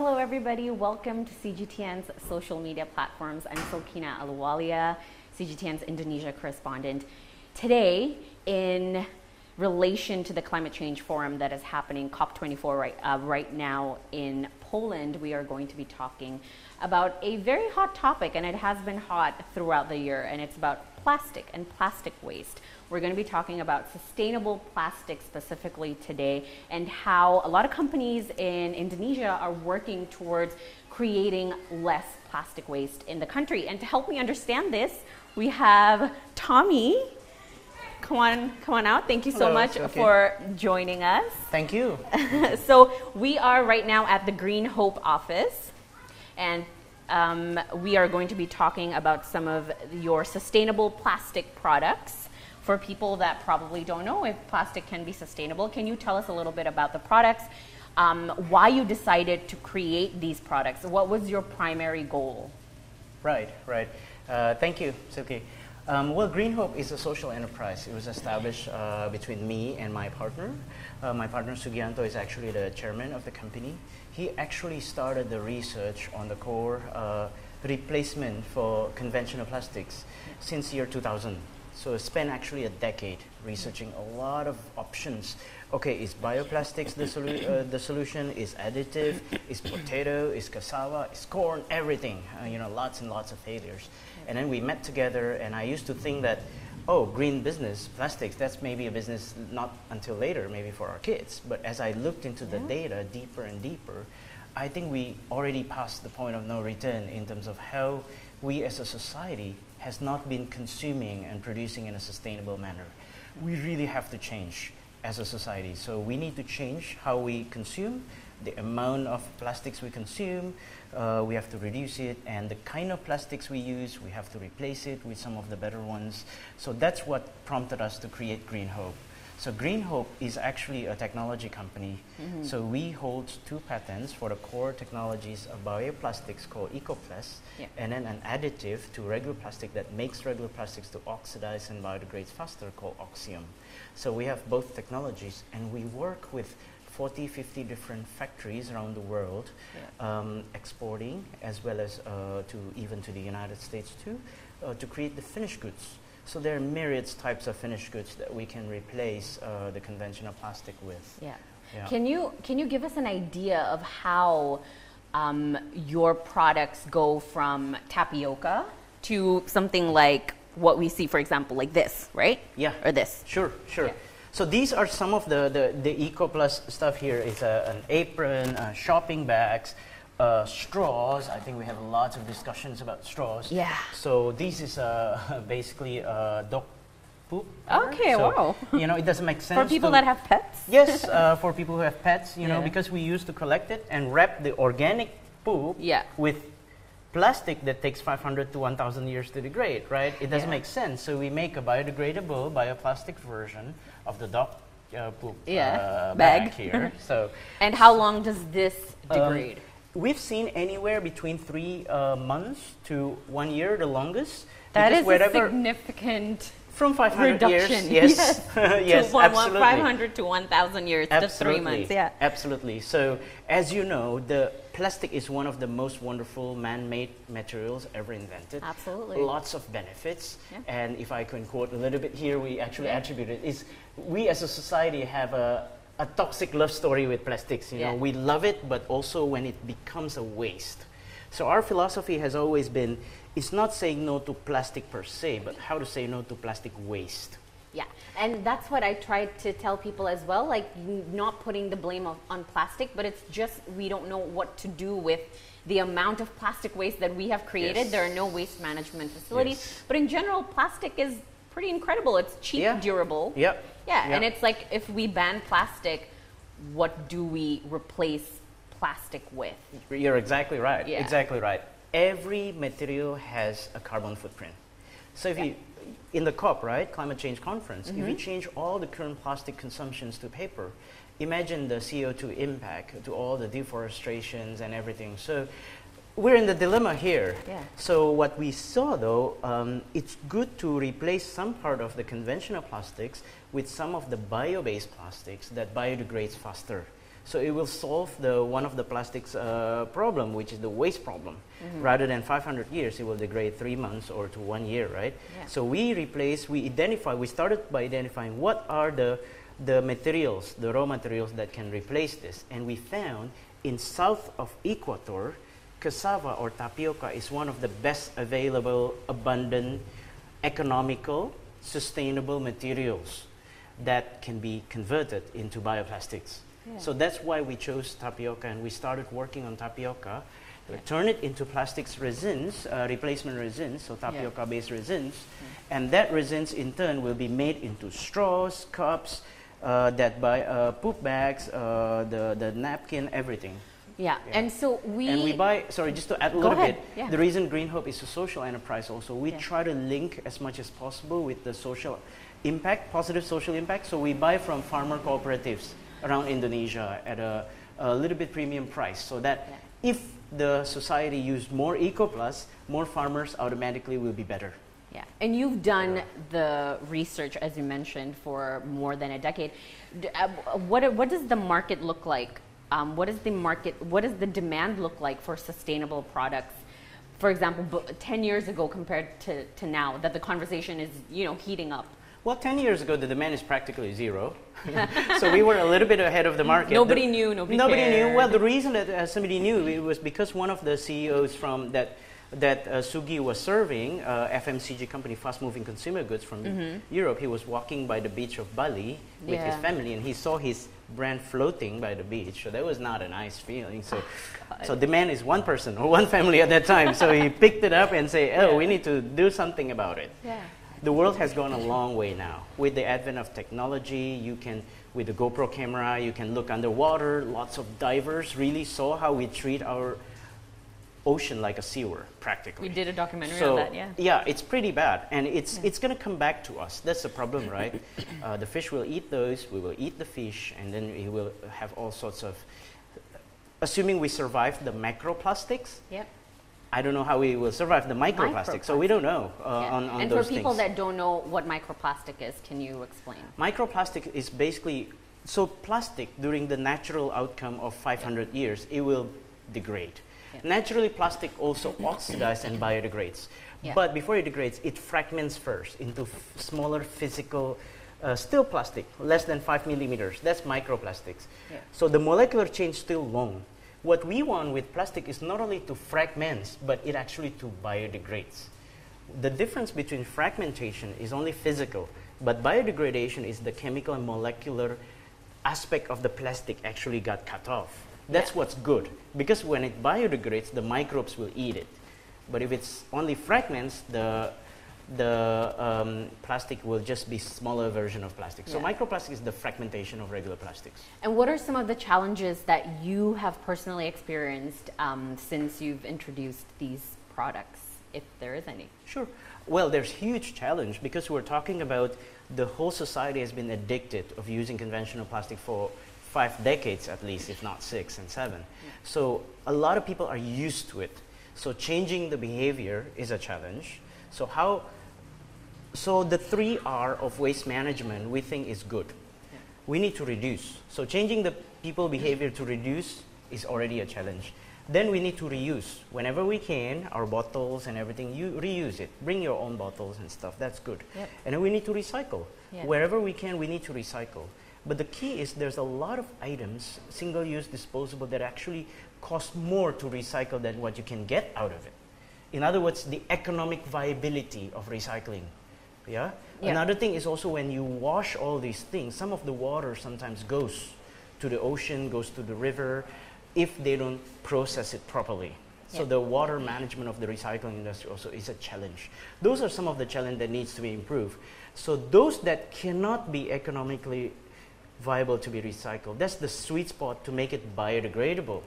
Hello everybody, welcome to CGTN's social media platforms. I'm Silkina Ahluwalia, CGTN's Indonesia correspondent. Today, in relation to the climate change forum that is happening, COP24 right now in Poland, we are going to be talking about a very hot topic, and it has been hot throughout the year, and it's about plastic and plastic waste. We're going to be talking about sustainable plastic specifically today, and how a lot of companies in Indonesia are working towards creating less plastic waste in the country. And to help me understand this, we have Tommy. Come on out. Thank you so Hello, much okay. for joining us. Thank you. So we are right now at the Green Hope office, and we are going to be talking about some of your sustainable plastic products. For people that probably don't know if plastic can be sustainable, can you tell us a little bit about the products, why you decided to create these products? What was your primary goal? Right. Thank you, Silky. Well, Green Hope is a social enterprise. It was established between me and my partner. My partner Sugianto is actually the chairman of the company. He actually started the research on the core replacement for conventional plastics since year 2000. So spent actually a decade researching a lot of options. Okay, is bioplastics the solution? Is additive? Is potato? Is cassava? Is corn? Everything. Lots and lots of failures. And then we met together, and I used to think that, oh, green business, plastics, that's maybe a business not until later, maybe for our kids. But as I looked into the data deeper and deeper, I think we already passed the point of no return in terms of how we as a society has not been consuming and producing in a sustainable manner. We really have to change as a society. So we need to change how we consume, the amount of plastics we consume, we have to reduce it, and the kind of plastics we use, we have to replace it with some of the better ones. So that's what prompted us to create Green Hope. So Green Hope is actually a technology company. So we hold 2 patents for the core technologies of bioplastics called Ecoplus, and then an additive to regular plastic that makes regular plastics to oxidize and biodegrades faster called Oxium. So we have both technologies, and we work with 40, 50 different factories around the world, exporting as well as even to the United States too, to create the finished goods. So there are myriads types of finished goods that we can replace the conventional plastic with. Yeah. Can you give us an idea of how your products go from tapioca to something like what we see, for example, like this, right? Yeah. Or this. Sure. Yeah. So these are some of the Ecoplus stuff here. Is an apron, shopping bags, straws. I think we have lots of discussions about straws. Yeah. So this is basically dog poop. Okay, so, wow. It doesn't make sense. For people that have pets? Yes, for people who have pets, because we used to collect it and wrap the organic poop with plastic that takes 500 to 1,000 years to degrade, right? It doesn't make sense. So we make a biodegradable, bioplastic version of the dog poop bag here. And how long does this degrade? We've seen anywhere between 3 months to 1 year, the longest. That is a significant from 500 reduction. years. Yes, yes, absolutely. 500 to 1,000 years, just 3 months. Yeah, absolutely. So, as you know, the plastic is one of the most wonderful man-made materials ever invented. Absolutely. Lots of benefits. And if I can quote a little bit here, we actually attribute it is we as a society have a toxic love story with plastics. We love it, but also when it becomes a waste. So our philosophy has always been, it's not saying no to plastic per se, but how to say no to plastic waste. Yeah, and that's what I try to tell people as well, like not putting the blame on plastic, but it's just we don't know what to do with the amount of plastic waste that we have created. There are no waste management facilities, but in general, plastic is pretty incredible. It's cheap, durable. Yeah, and it's like if we ban plastic, what do we replace plastic with? You're exactly right. Exactly right. Every material has a carbon footprint. So if you, in the COP, right, climate change conference, if you change all the current plastic consumptions to paper, imagine the CO2 impact to all the deforestations and everything. So we're in the dilemma here. So what we saw though, it's good to replace some part of the conventional plastics with some of the bio-based plastics that biodegrades faster. So it will solve one of the plastics problem, which is the waste problem. Rather than 500 years, it will degrade 3 months or to 1 year, right? Yeah. So we started by identifying what are the materials, the raw materials that can replace this. And we found in south of Ecuador, cassava or tapioca is one of the best available, abundant, economical, sustainable materials that can be converted into bioplastics. Yeah. So that's why we chose tapioca, and we started working on tapioca, turn it into plastics resins, replacement resins, so tapioca-based resins, and that resins in turn will be made into straws, cups, poop bags, the napkin, everything. Yeah. And so we buy, sorry, just to add a little bit, Yeah. the reason Green Hope is a social enterprise also, we try to link as much as possible with the social impact, positive social impact. So we buy from farmer cooperatives around Indonesia at a little bit premium price, so that if the society used more Ecoplus, more farmers automatically will be better. Yeah, and you've done the research, as you mentioned, for more than a decade. What does the market look like? What does the demand look like for sustainable products? For example, 10 years ago compared to now, that the conversation is, heating up. Well, 10 years ago, the demand is practically zero. So we were a little bit ahead of the market. Nobody knew, nobody cared. knew. Well, the reason that somebody knew, it was because one of the CEOs from that Sugi was serving, FMCG company, fast moving consumer goods from Europe, he was walking by the beach of Bali with his family, and he saw his brand floating by the beach. So that was not a nice feeling. So demand is one person or one family at that time. So he picked it up and said, we need to do something about it. Yeah. The world has gone a long way now. With the advent of technology, with the GoPro camera, you can look underwater. Lots of divers really saw how we treat our ocean like a sewer, practically. We did a documentary on that, Yeah, it's pretty bad. And it's going to come back to us. That's the problem, right? The fish will eat those, we will eat the fish, and then we will have all sorts of... Assuming we survive the macroplastics, I don't know how we will survive the microplastic, so we don't know on and those things. for people that don't know what microplastic is, can you explain? Microplastic is basically, so plastic during the natural outcome of 500 years, it will degrade. Naturally, plastic also oxidizes and biodegrades. But before it degrades, it fragments first into smaller physical, still plastic, less than 5 millimeters. That's microplastics. So the molecular chain is still long. What we want with plastic is not only to fragment, but it actually to biodegrades. The difference between fragmentation is only physical, but biodegradation is the chemical and molecular aspect of the plastic actually got cut off. That's what's good, because when it biodegrades, the microbes will eat it. But if it's only fragments, the plastic will just be smaller version of plastic. So microplastic is the fragmentation of regular plastics. And what are some of the challenges that you have personally experienced since you've introduced these products, if there is any? Sure. Well, there's huge challenge because we're talking about the whole society has been addicted of using conventional plastic for 5 decades at least, if not 6 and 7. So a lot of people are used to it. So changing the behavior is a challenge. So the 3R of waste management we think is good. We need to reduce. So changing the people behavior to reduce is already a challenge. Then we need to reuse. Whenever we can, our bottles and everything, you reuse it. Bring your own bottles and stuff, that's good. And then we need to recycle. Wherever we can, we need to recycle. But the key is there's a lot of items, single-use disposable, that actually cost more to recycle than what you can get out of it. In other words, the economic viability of recycling. Another thing is also when you wash all these things, some of the water sometimes goes to the ocean, goes to the river, if they don't process it properly. So the water management of the recycling industry also is a challenge. Those are some of the challenges that needs to be improved. So those that cannot be economically viable to be recycled, that's the sweet spot to make it biodegradable.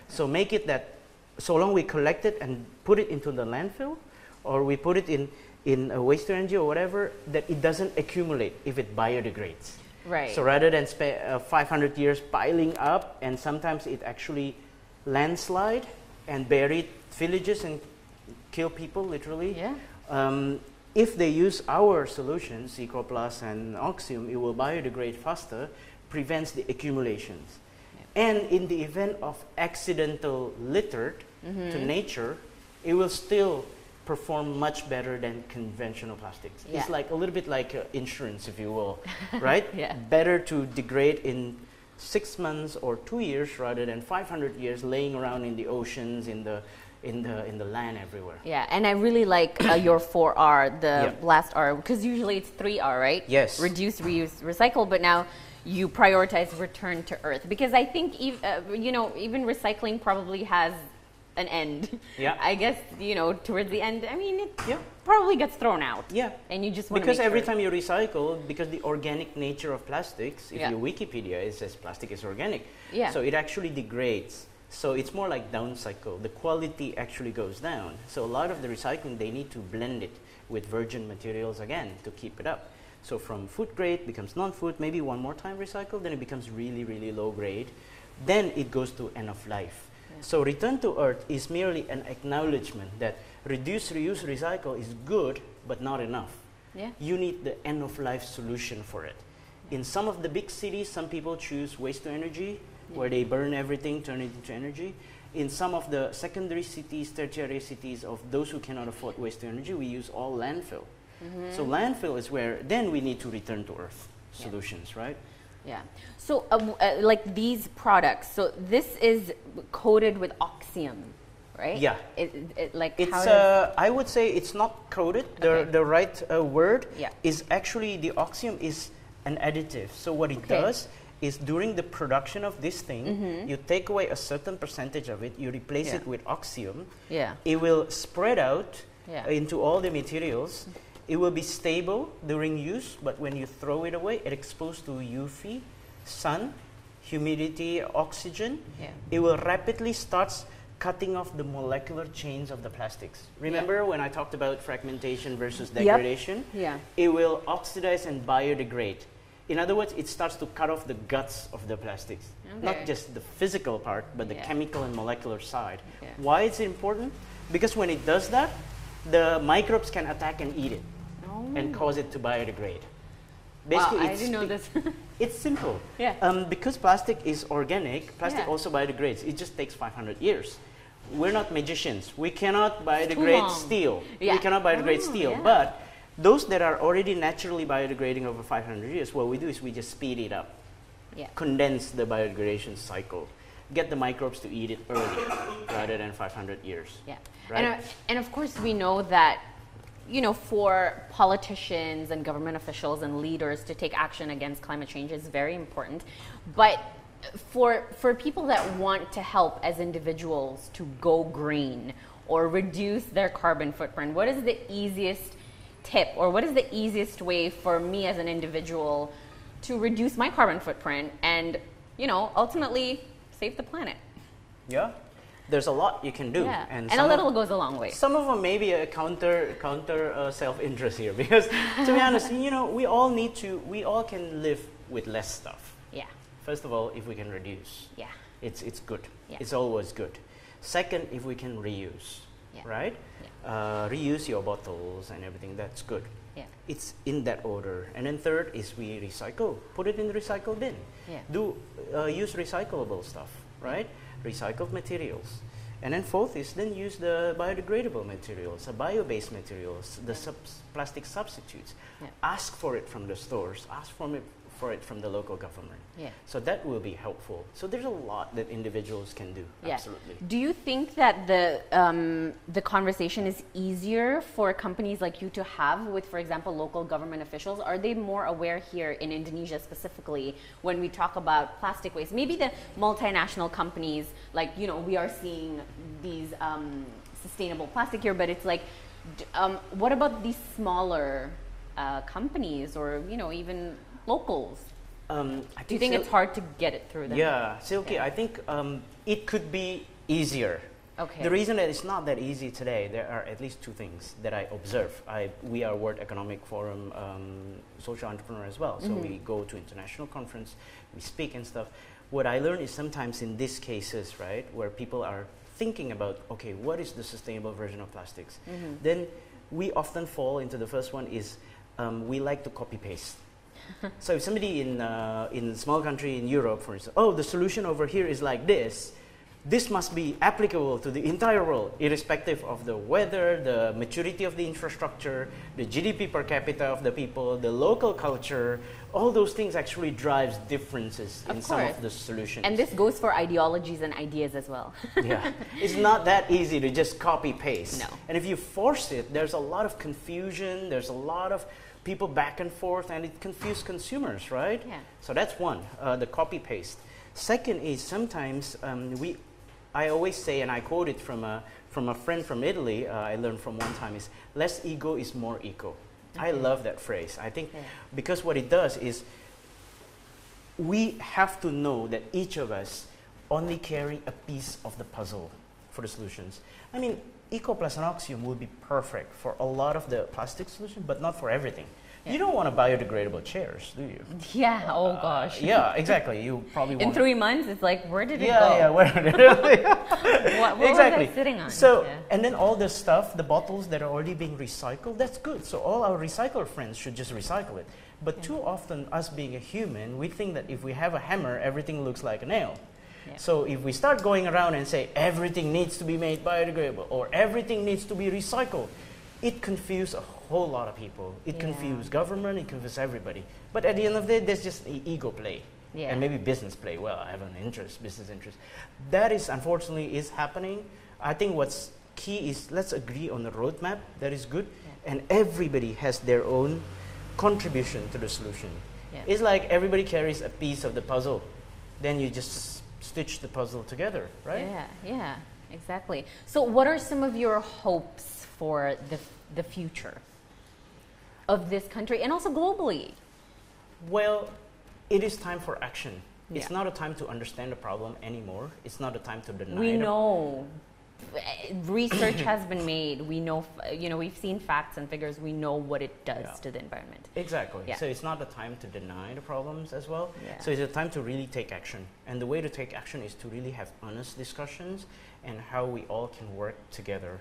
So make it that, so long we collect it and put it into the landfill, or we put it in a waste energy or whatever, that it doesn't accumulate if it biodegrades. Right. So rather than 500 years piling up, and sometimes it actually landslide and bury villages and kill people literally. If they use our solutions, Ecoplus and Oxium, it will biodegrade faster, prevents the accumulations. And in the event of accidental litter to nature, it will still perform much better than conventional plastics. Yeah. It's like a little bit like insurance, if you will, right? Yeah. Better to degrade in 6 months or 2 years rather than 500 years laying around in the oceans, in the land everywhere. Yeah, and I really like your 4R, the Yeah. last R, because usually it's 3R, right? Yes. Reduce, reuse, recycle, but now you prioritize return to earth, because I think even recycling probably has an end. Yeah. I guess towards the end, I mean, it Yeah. probably gets thrown out. Yeah. And you just want to Because make every sure. time you recycle, because the organic nature of plastics, if Yeah. you Wikipedia, it says plastic is organic. Yeah. So it actually degrades. So it's more like down cycle. The quality actually goes down. So a lot of the recycling, they need to blend it with virgin materials again to keep it up. So from food grade becomes non-food, maybe one more time recycled, then it becomes really, really low grade. Then it goes to end of life. So return to earth is merely an acknowledgement that reduce, reuse, recycle is good, but not enough. Yeah. You need the end of life solution for it. In some of the big cities, some people choose waste to energy, where they burn everything, turn it into energy. In some of the secondary cities, tertiary cities of those who cannot afford waste to energy, we use all landfill. So landfill is where then we need to return to earth solutions, right? Yeah. So, like these products, so this is coated with oxium, right? Yeah. Like It's how does, I would say it's not coated. Okay. The right word Yeah. is actually the oxium is an additive. So what it Okay. does is during the production of this thing, you take away a certain percentage of it, you replace Yeah. it with oxium. Yeah. It will spread out Yeah. into all the materials. It will be stable during use, but when you throw it away, it exposed to UV, sun, humidity, oxygen. Yeah. It will rapidly starts cutting off the molecular chains of the plastics. Remember when I talked about fragmentation versus degradation? Yeah. It will oxidize and biodegrade. In other words, it starts to cut off the guts of the plastics. Okay. Not just the physical part, but the Yeah. chemical and molecular side. Yeah. Why is it important? Because when it does that, the microbes can attack and eat it and cause it to biodegrade. Wow, I it's didn't know this. it's simple. Yeah. Because plastic is organic, plastic Yeah. also biodegrades. It just takes 500 years. We're not magicians. We cannot biodegrade long. steel. Yeah. We cannot biodegrade Oh, steel. yeah. But those that are already naturally biodegrading over 500 years, what we do is we just speed it up. Yeah. Condense the biodegradation cycle. Get the microbes to eat it earlier rather than 500 years. Yeah. Right? And of course, we know that, for politicians and government officials and leaders to take action against climate change is very important. But for people that want to help as individuals to go green or reduce their carbon footprint, what is the easiest tip, or what is the easiest way for me as an individual to reduce my carbon footprint and, ultimately save the planet? Yeah. There's a lot you can do. Yeah. And some a of- little goes a long way. Some of them may be a counter self-interest here, because to be honest, we all can live with less stuff. Yeah. First of all, if we can reduce, Yeah. it's good. Yeah. It's always good. Second, if we can reuse, Yeah. right? Reuse your bottles and everything, that's good. Yeah. It's in that order. And then third is we recycle. Put it in the recycle bin. Yeah. Use recyclable stuff, right? Recycled materials. And then fourth is then use the biodegradable materials, the bio-based materials, the plastic substitutes. Yeah. Ask for it from the stores. Ask for it from the local government. Yeah. So that will be helpful. So there's a lot that individuals can do. Yeah. Absolutely. Do you think that the conversation is easier for companies like you to have with, for example, local government officials? Are they more aware here in Indonesia specifically when we talk about plastic waste? Maybe the multinational companies, like, we are seeing these sustainable plastic here, but it's like, what about these smaller companies or, even locals? Do you think it's hard to get it through them? Yeah, Silky, Yeah. I think it could be easier. Okay. The reason that it's not that easy today, there are at least two things that I observe. We are World Economic Forum social entrepreneur as well, so we go to international conference, we speak and stuff. What I learned is sometimes in these cases, right, where people are thinking about, okay, what is the sustainable version of plastics? Then we often fall into the first one is we like to copy paste. So if somebody in a small country in Europe, for instance, oh, the solution over here is like this, this must be applicable to the entire world, irrespective of the weather, the maturity of the infrastructure, the GDP per capita of the people, the local culture. All those things actually drives differences in some of the solutions. And this goes for ideologies and ideas as well. Yeah, it's not that easy to just copy paste. No. And if you force it, there's a lot of confusion, there's a lot of people back and forth, and it confuses consumers, right? Yeah. So that's one, the copy paste. Second is sometimes I always say, and I quote it from a friend from Italy, I learned from one time, is less ego is more eco. I love that phrase. I think because what it does is we have to know that each of us only carry a piece of the puzzle for the solutions. I mean, Ecoplus and Oxium will be perfect for a lot of the plastic solutions, but not for everything. Yeah. You don't want biodegradable chairs, do you? Yeah, oh gosh. Yeah, exactly. You probably won't. In 3 months, it's like, where did it go? Yeah, where did it What exactly. was I sitting on? So, and then all the stuff, the bottles that are already being recycled, that's good. So all our recycler friends should just recycle it. But too often, us being a human, we think that if we have a hammer, everything looks like a nail. Yeah. So if we start going around and say everything needs to be made biodegradable or everything needs to be recycled, it confuses a whole lot of people. It confuses government, it confuses everybody. But at the end of the day, there's just ego play. Yeah. And maybe business play. Well, I have an interest, business interest. That is, unfortunately, is happening. I think what's key is let's agree on the roadmap. That is good. Yeah. And everybody has their own contribution to the solution. Yeah. It's like everybody carries a piece of the puzzle. Then you just stitch the puzzle together, right? Yeah, exactly. So what are some of your hopes for the future of this country and also globally? Well, it is time for action. It's not a time to understand the problem anymore. It's not a time to deny it. We know. Research has been made. We know, we've seen facts and figures. We know what it does to the environment. Exactly. Yeah. So it's not a time to deny the problems as well. Yeah. So it's a time to really take action. And the way to take action is to really have honest discussions and how we all can work together.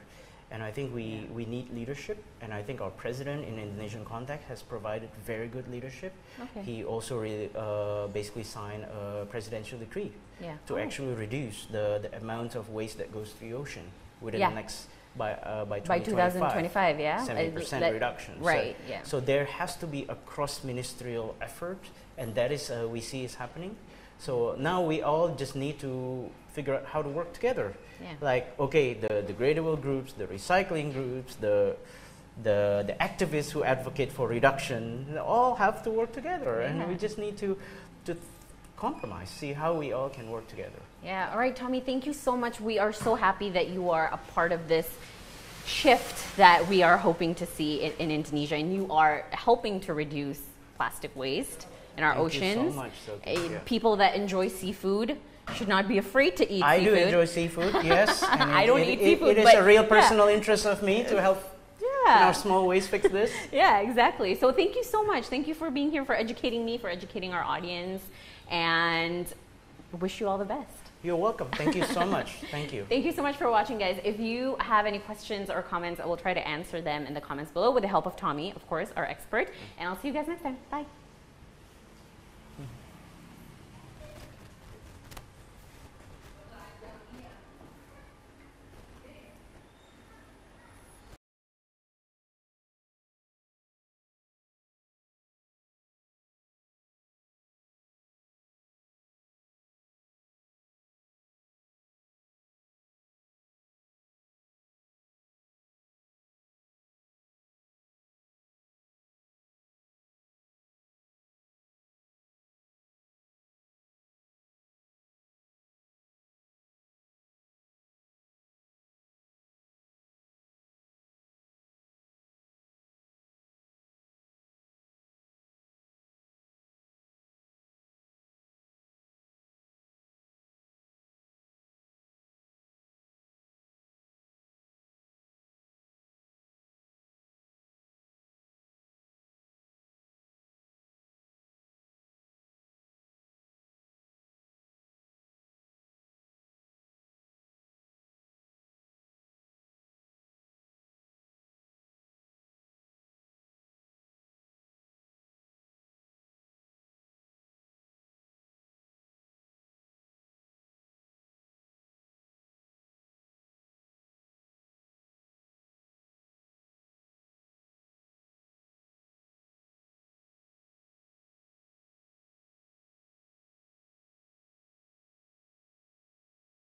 And I think we need leadership, and I think our president in Indonesian context has provided very good leadership. Okay. He also really basically signed a presidential decree to actually reduce the amount of waste that goes to the ocean within the next by 2025, 70% reduction. Right. So there has to be a cross-ministerial effort, and that is we see is happening. So now we all just need to figure out how to work together. Yeah. Like, okay, the degradable groups, the recycling groups, the activists who advocate for reduction, they all have to work together, and we just need to compromise, see how we all can work together. Yeah. All right, Tommy, thank you so much. We are so happy that you are a part of this shift that we are hoping to see in Indonesia, and you are helping to reduce plastic waste in our oceans. Thank you so much, people that enjoy seafood should not be afraid to eat seafood. I do enjoy seafood, yes. And I don't eat seafood, it is a real personal interest of me to help in our small ways fix this. Yeah, exactly. So thank you so much. Thank you for being here, for educating me, for educating our audience, and wish you all the best. You're welcome. Thank you so much. Thank you. Thank you so much for watching, guys. If you have any questions or comments, I will try to answer them in the comments below with the help of Tommy, of course, our expert. And I'll see you guys next time. Bye.